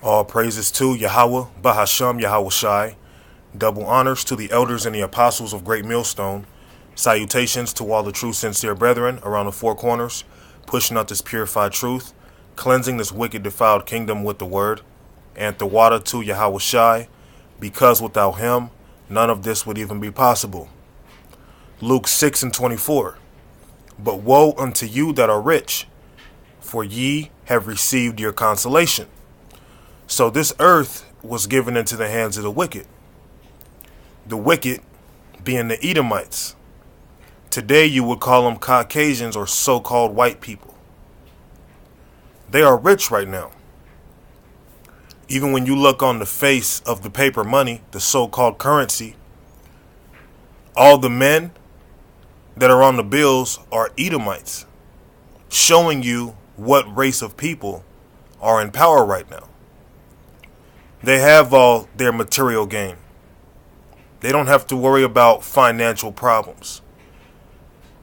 All praises to Yahweh, Bahasham Yahweh Shai. Double honors to the elders and the apostles of Great Millstone. Salutations to all the true sincere brethren around the four corners, pushing out this purified truth, cleansing this wicked defiled kingdom with the word. And the water to Yahweh Shai, because without him, none of this would even be possible. Luke 6:24. But woe unto you that are rich, for ye have received your consolation. So this earth was given into the hands of the wicked. The wicked being the Edomites. Today you would call them Caucasians or so-called white people. They are rich right now. Even when you look on the face of the paper money, the so-called currency, all the men that are on the bills are Edomites, showing you what race of people are in power right now. They have all their material gain. They don't have to worry about financial problems.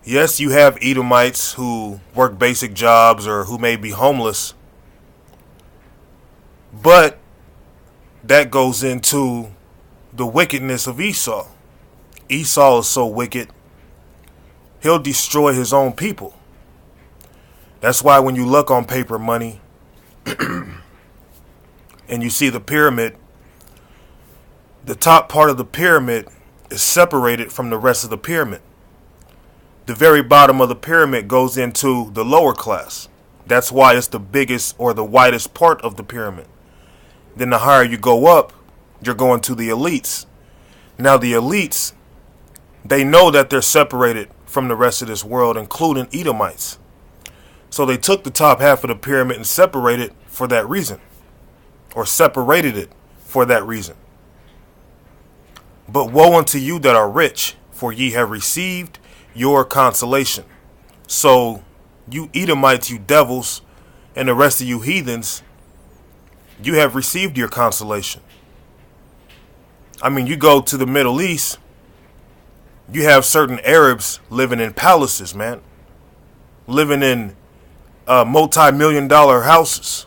Yes, you have Edomites who work basic jobs or who may be homeless, but that goes into the wickedness of Esau. Esau is so wicked, he'll destroy his own people. That's why when you look on paper money and you see the pyramid, the top part of the pyramid is separated from the rest of the pyramid. The very bottom of the pyramid goes into the lower class. That's why it's the biggest or the widest part of the pyramid. Then the higher you go up, you're going to the elites. Now the elites, they know that they're separated from the rest of this world, including Edomites. So they took the top half of the pyramid and separated it for that reason. Or separated it for that reason. But woe unto you that are rich, for ye have received your consolation. So you Edomites, you devils, and the rest of you heathens, you have received your consolation. I mean, you go to the Middle East, you have certain Arabs living in palaces, man. Living in multi-million-dollar houses.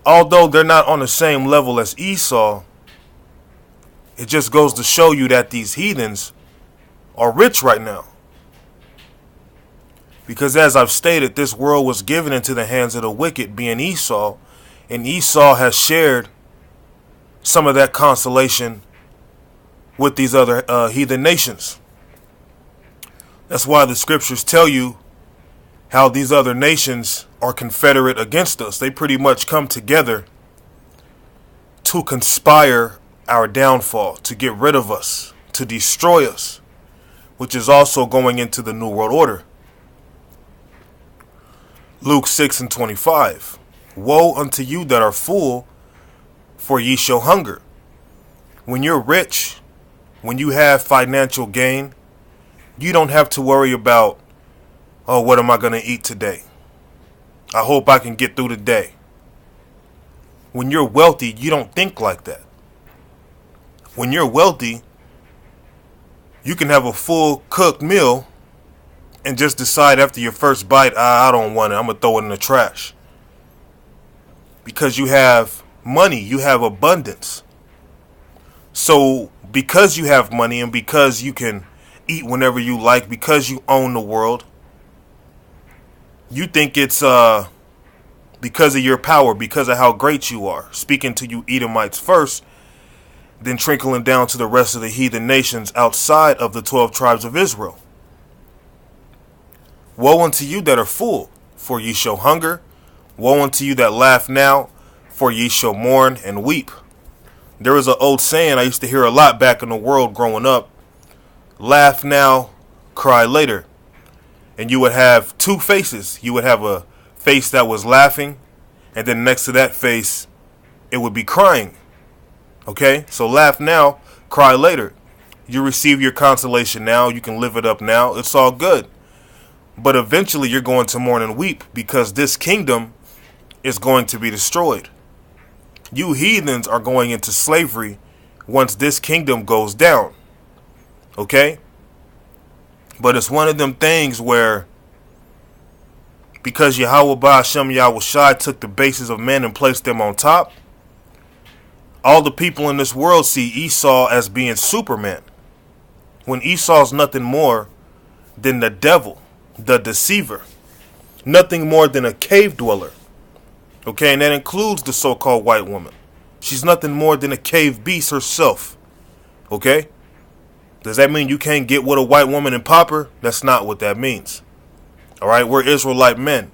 Although they're not on the same level as Esau, it just goes to show you that these heathens are rich right now. Because as I've stated, this world was given into the hands of the wicked, being Esau, and Esau has shared some of that consolation with these other heathen nations. That's why the scriptures tell you how these other nations are confederate against us. They pretty much come together to conspire our downfall, to get rid of us, to destroy us, which is also going into the New World Order. Luke 6:25. Woe unto you that are full, for ye shall hunger. When you're rich, when you have financial gain, you don't have to worry about, oh, what am I going to eat today? I hope I can get through the day. When you're wealthy, you don't think like that. When you're wealthy, you can have a full cooked meal and just decide after your first bite, I don't want it, I'm going to throw it in the trash. Because you have money, you have abundance. So because you have money and because you can eat whenever you like, because you own the world, you think it's because of your power, because of how great you are. Speaking to you Edomites first, then trickling down to the rest of the heathen nations outside of the 12 tribes of Israel. Woe unto you that are full, for ye shall hunger. Woe unto you that laugh now, for ye shall mourn and weep. There is an old saying I used to hear a lot back in the world growing up. Laugh now, cry later. And you would have two faces. You would have a face that was laughing, and then next to that face, it would be crying. Okay? So laugh now, cry later. You receive your consolation now. You can live it up now. It's all good. But eventually you're going to mourn and weep because this kingdom is going to be destroyed. You heathens are going into slavery once this kingdom goes down. Okay? But it's one of them things where because Yahweh Ba'ashem Yahweh Shai took the bases of men and placed them on top, all the people in this world see Esau as being Superman, when Esau's nothing more than the devil, the deceiver, nothing more than a cave dweller. Okay, and that includes the so-called white woman. She's nothing more than a cave beast herself. Okay? Does that mean you can't get with a white woman and pop her? That's not what that means. Alright, we're Israelite men.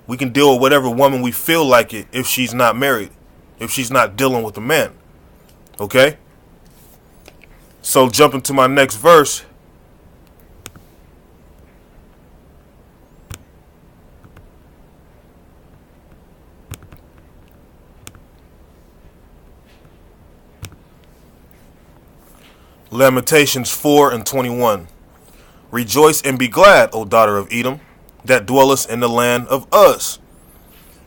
We can deal with whatever woman we feel like it if she's not married, if she's not dealing with a man. Okay? So jumping to my next verse. Lamentations 4:21. Rejoice and be glad, O daughter of Edom, that dwellest in the land of Uz.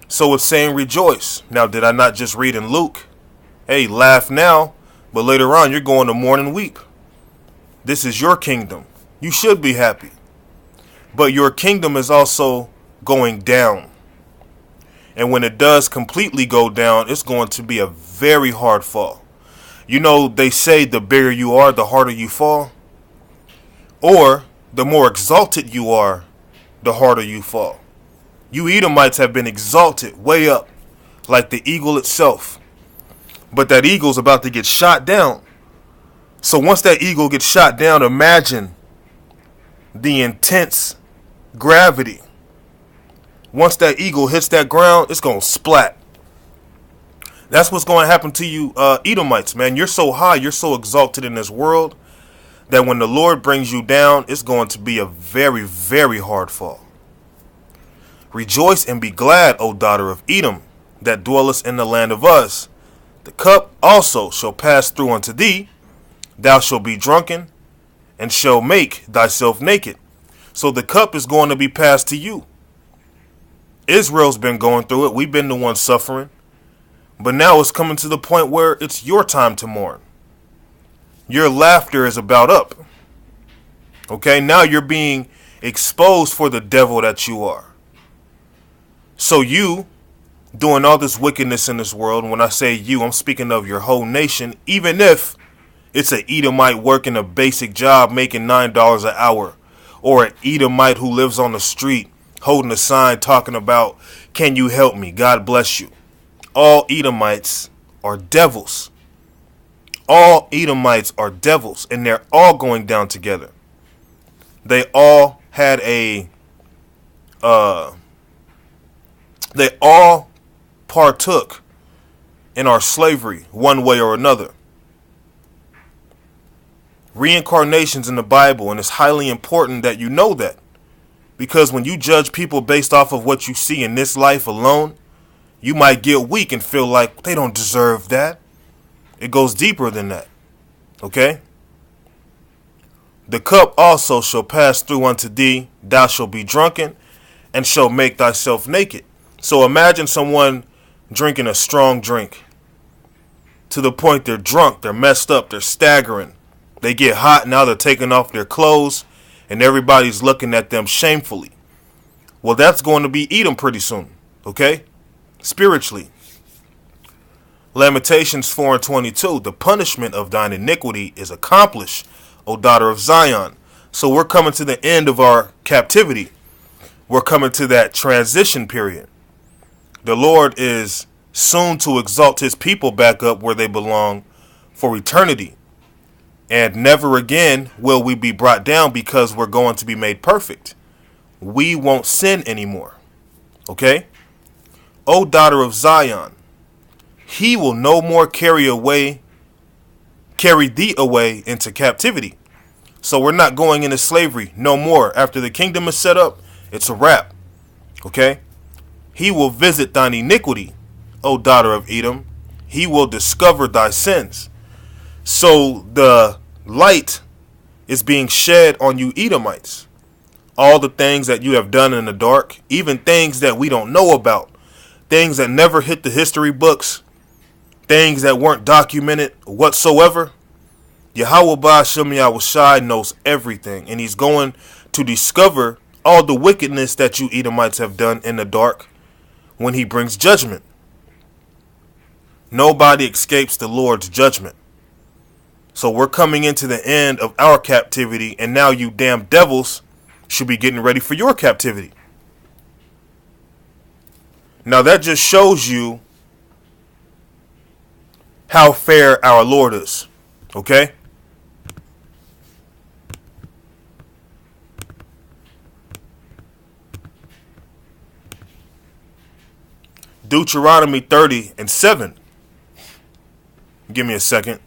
So it's saying rejoice. Now, did I not just read in Luke? Hey, laugh now, but later on you're going to mourn and weep. This is your kingdom. You should be happy. But your kingdom is also going down. And when it does completely go down, it's going to be a very hard fall. You know, they say the bigger you are, the harder you fall. Or the more exalted you are, the harder you fall. You Edomites have been exalted way up, like the eagle itself. But that eagle's about to get shot down. So once that eagle gets shot down, imagine the intense gravity. Once that eagle hits that ground, it's going to splat. That's what's going to happen to you Edomites, man. You're so high, you're so exalted in this world that when the Lord brings you down, it's going to be a very, very hard fall. Rejoice and be glad, O daughter of Edom, that dwellest in the land of Uz. The cup also shall pass through unto thee. Thou shalt be drunken, and shall make thyself naked. So the cup is going to be passed to you. Israel's been going through it. We've been the ones suffering. But now it's coming to the point where it's your time to mourn. Your laughter is about up. Okay, now you're being exposed for the devil that you are. So you, doing all this wickedness in this world, and when I say you, I'm speaking of your whole nation, even if it's an Edomite working a basic job making $9 an hour, or an Edomite who lives on the street holding a sign talking about, can you help me? God bless you. All Edomites are devils. All Edomites are devils, and they're all going down together. They all had they all partook in our slavery one way or another. Reincarnation's in the Bible, and it's highly important that you know that. Because when you judge people based off of what you see in this life alone, you might get weak and feel like they don't deserve that. It goes deeper than that. Okay? The cup also shall pass through unto thee. Thou shalt be drunken, and shall make thyself naked. So imagine someone drinking a strong drink. To the point they're drunk, they're messed up, they're staggering. They get hot, now they're taking off their clothes, and everybody's looking at them shamefully. Well, that's going to be Edom pretty soon. Okay? Spiritually. Lamentations 4:22. The punishment of thine iniquity is accomplished, O daughter of Zion. So we're coming to the end of our captivity. We're coming to that transition period. The Lord is soon to exalt his people back up where they belong for eternity. And never again will we be brought down because we're going to be made perfect. We won't sin anymore. Okay? O daughter of Zion, he will no more carry thee away into captivity. So we're not going into slavery no more. After the kingdom is set up, it's a wrap. Okay? He will visit thine iniquity, O daughter of Edom. He will discover thy sins. So the light is being shed on you Edomites. All the things that you have done in the dark, even things that we don't know about, things that never hit the history books, things that weren't documented whatsoever. Yahweh Ba'ashem Yahweh Shai knows everything, and he's going to discover all the wickedness that you Edomites have done in the dark when he brings judgment. Nobody escapes the Lord's judgment. So we're coming into the end of our captivity, and now you damn devils should be getting ready for your captivity. Now that just shows you how fair our Lord is. Okay? Deuteronomy 30:7. Give me a second.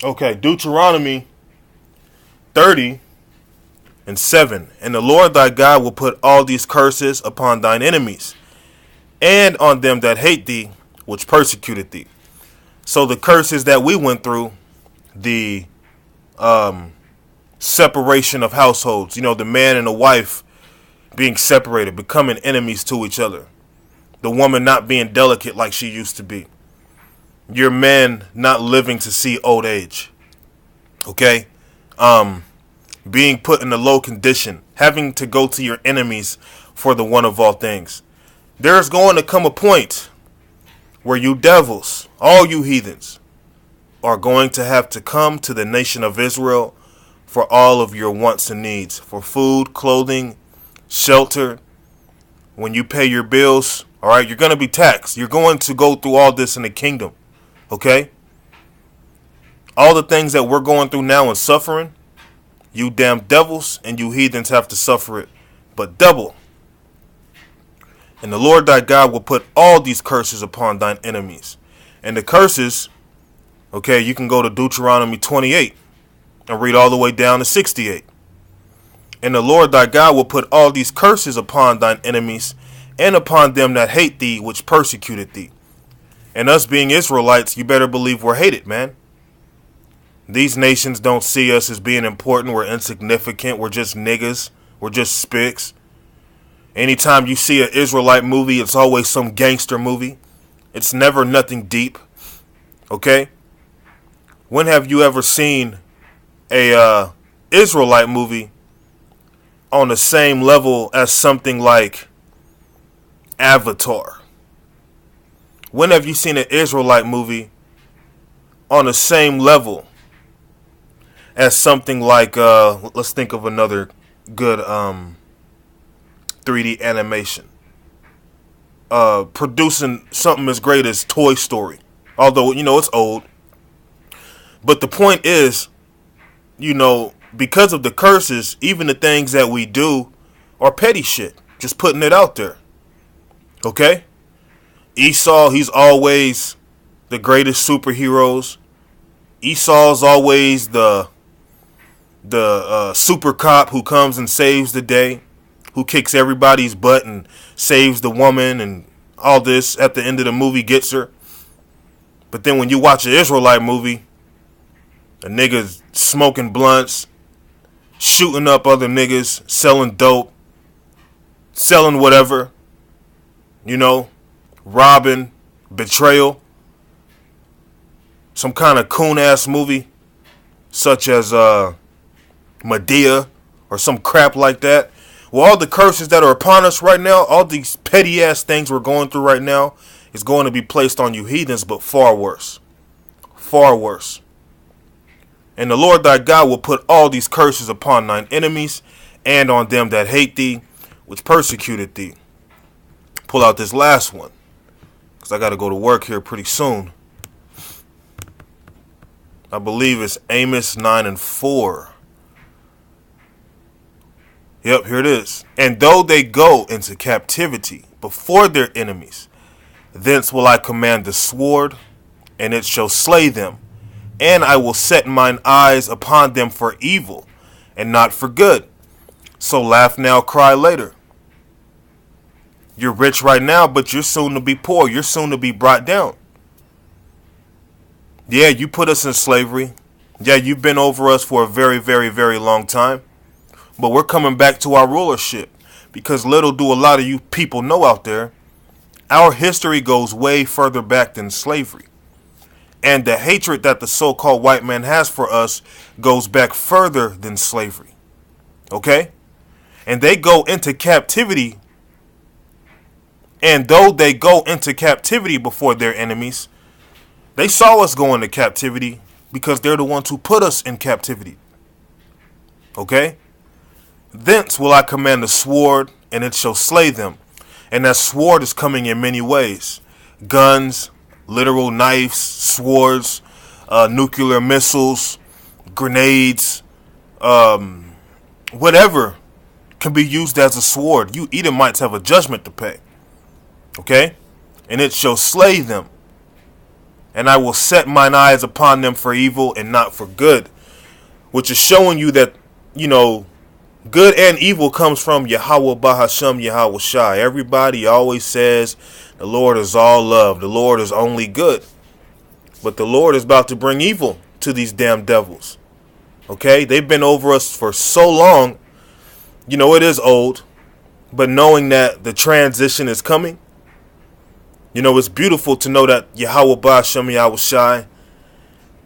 Okay, Deuteronomy 30:7. And the Lord thy God will put all these curses upon thine enemies, and on them that hate thee, which persecuted thee. So the curses that we went through, the separation of households, the man and the wife being separated, becoming enemies to each other, the woman not being delicate like she used to be, your men not living to see old age, okay? Being put in a low condition, having to go to your enemies for the one of all things. There's going to come a point where you devils, all you heathens, are going to have to come to the nation of Israel for all of your wants and needs, for food, clothing, shelter. When you pay your bills, all right, you're going to be taxed. You're going to go through all this in the kingdom, okay? All the things that we're going through now and suffering, you damn devils and you heathens have to suffer it, but double. And the Lord thy God will put all these curses upon thine enemies. And the curses, okay, you can go to Deuteronomy 28 and read all the way down to 68. And the Lord thy God will put all these curses upon thine enemies, and upon them that hate thee, which persecuted thee. And us being Israelites, you better believe we're hated, man. These nations don't see us as being important. We're insignificant. We're just niggas. We're just spicks. Anytime you see an Israelite movie, it's always some gangster movie. It's never nothing deep. Okay? When have you ever seen a Israelite movie on the same level as something like Avatar? When have you seen an Israelite movie on the same level as something like, let's think of another good 3D animation, producing something as great as Toy Story, although it's old. But the point is, because of the curses, even the things that we do are petty shit. Just putting it out there. Okay? Esau, he's always the greatest superheroes. Esau's always the super cop who comes and saves the day, who kicks everybody's butt and saves the woman and all this. At the end of the movie, gets her. But then when you watch an Israelite movie, a nigga's smoking blunts, shooting up other niggas, selling dope, selling whatever, robbing, betrayal. Some kind of coon-ass movie, such as Medea or some crap like that. Well, all the curses that are upon us right now, all these petty-ass things we're going through right now, is going to be placed on you heathens, but far worse. Far worse. And the Lord thy God will put all these curses upon thine enemies, and on them that hate thee, which persecuted thee. Pull out this last one, because I got to go to work here pretty soon. I believe it's Amos 9:4. Yep, here it is. And though they go into captivity before their enemies, thence will I command the sword, and it shall slay them. And I will set mine eyes upon them for evil, and not for good. So laugh now, cry later. You're rich right now, but you're soon to be poor. You're soon to be brought down. Yeah, you put us in slavery. Yeah, you've been over us for a very, very, very long time. But we're coming back to our rulership. Because little do a lot of you people know out there, our history goes way further back than slavery. And the hatred that the so-called white man has for us goes back further than slavery. Okay? And they go into captivity. And though they go into captivity before their enemies, they saw us go into captivity because they're the ones who put us in captivity. Okay? Thence will I command the sword, and it shall slay them. And that sword is coming in many ways. Guns, literal knives, swords, nuclear missiles, grenades, whatever can be used as a sword. You Edomites have a judgment to pay. Okay? And it shall slay them. And I will set mine eyes upon them for evil and not for good. Which is showing you that, good and evil comes from Yahweh Bahasham Yahweh Shai. Everybody always says the Lord is all love. The Lord is only good. But the Lord is about to bring evil to these damn devils. Okay? They've been over us for so long. It is old. But knowing that the transition is coming, it's beautiful to know that Yahweh Bahasham Yahweh Shai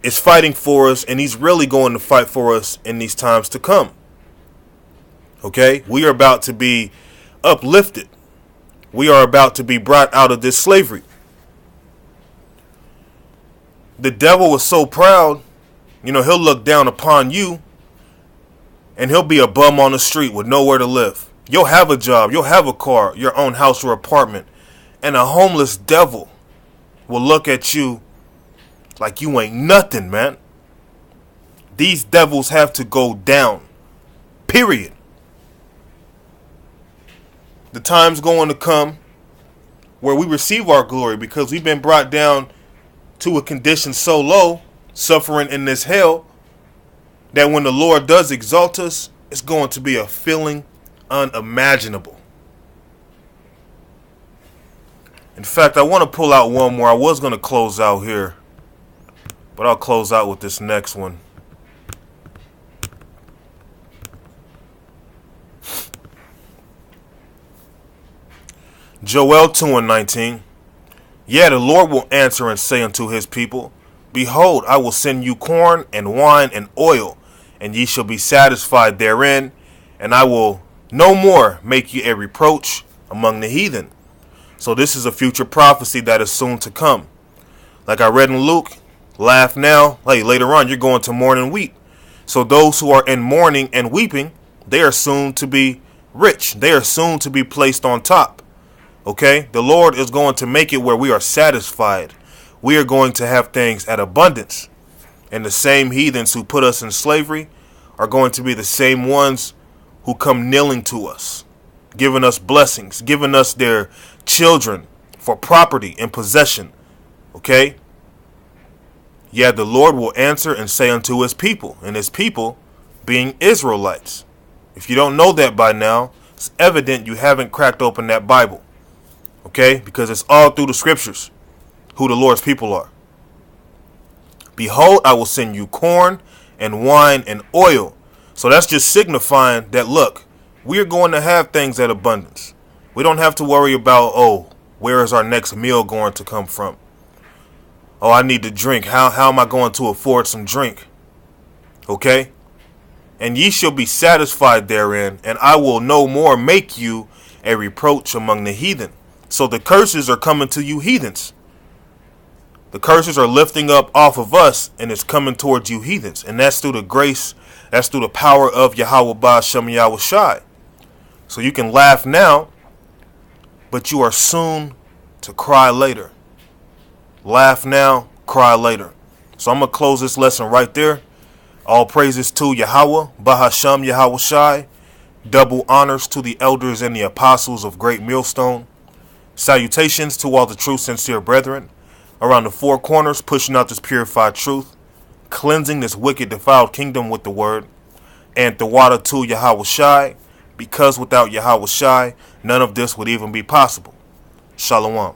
is fighting for us, and he's really going to fight for us in these times to come. Okay? We are about to be uplifted. We are about to be brought out of this slavery. The devil was so proud, he'll look down upon you and he'll be a bum on the street with nowhere to live. You'll have a job, you'll have a car, your own house or apartment, and a homeless devil will look at you like you ain't nothing, man. These devils have to go down. Period. The time's going to come where we receive our glory because we've been brought down to a condition so low, suffering in this hell, that when the Lord does exalt us, it's going to be a feeling unimaginable. In fact, I want to pull out one more. I was going to close out here, but I'll close out with this next one. Joel 2:19. Yeah, the Lord will answer and say unto his people, Behold, I will send you corn and wine and oil, and ye shall be satisfied therein, and I will no more make you a reproach among the heathen. So this is a future prophecy that is soon to come. Like I read in Luke, laugh now, later on you're going to mourn and weep. So those who are in mourning and weeping, they are soon to be rich. They are soon to be placed on top. Okay? The Lord is going to make it where we are satisfied. We are going to have things at abundance. And the same heathens who put us in slavery are going to be the same ones who come kneeling to us, giving us blessings, giving us their children for property and possession. Okay? Yeah, the Lord will answer and say unto his people, and his people being Israelites. If you don't know that by now, it's evident you haven't cracked open that Bible. Okay? Because it's all through the scriptures who the Lord's people are. Behold, I will send you corn and wine and oil. So that's just signifying that, look, we're going to have things at abundance. We don't have to worry about, where is our next meal going to come from? Oh, I need to drink. How am I going to afford some drink? Okay? And ye shall be satisfied therein, and I will no more make you a reproach among the heathen. So the curses are coming to you heathens. The curses are lifting up off of us, and it's coming towards you heathens. And that's through the grace, that's through the power of Yahweh Ba'ashem Yahweh Shai. So you can laugh now, but you are soon to cry later. Laugh now, cry later. So I'm going to close this lesson right there. All praises to Yahweh, Bahasham Yahweh Shai. Double honors to the elders and the apostles of Great Millstone. Salutations to all the true sincere brethren around the four corners, pushing out this purified truth, cleansing this wicked defiled kingdom with the word, and the water to Yahweh Shai, because without Yahweh Shai, none of this would even be possible. Shalom.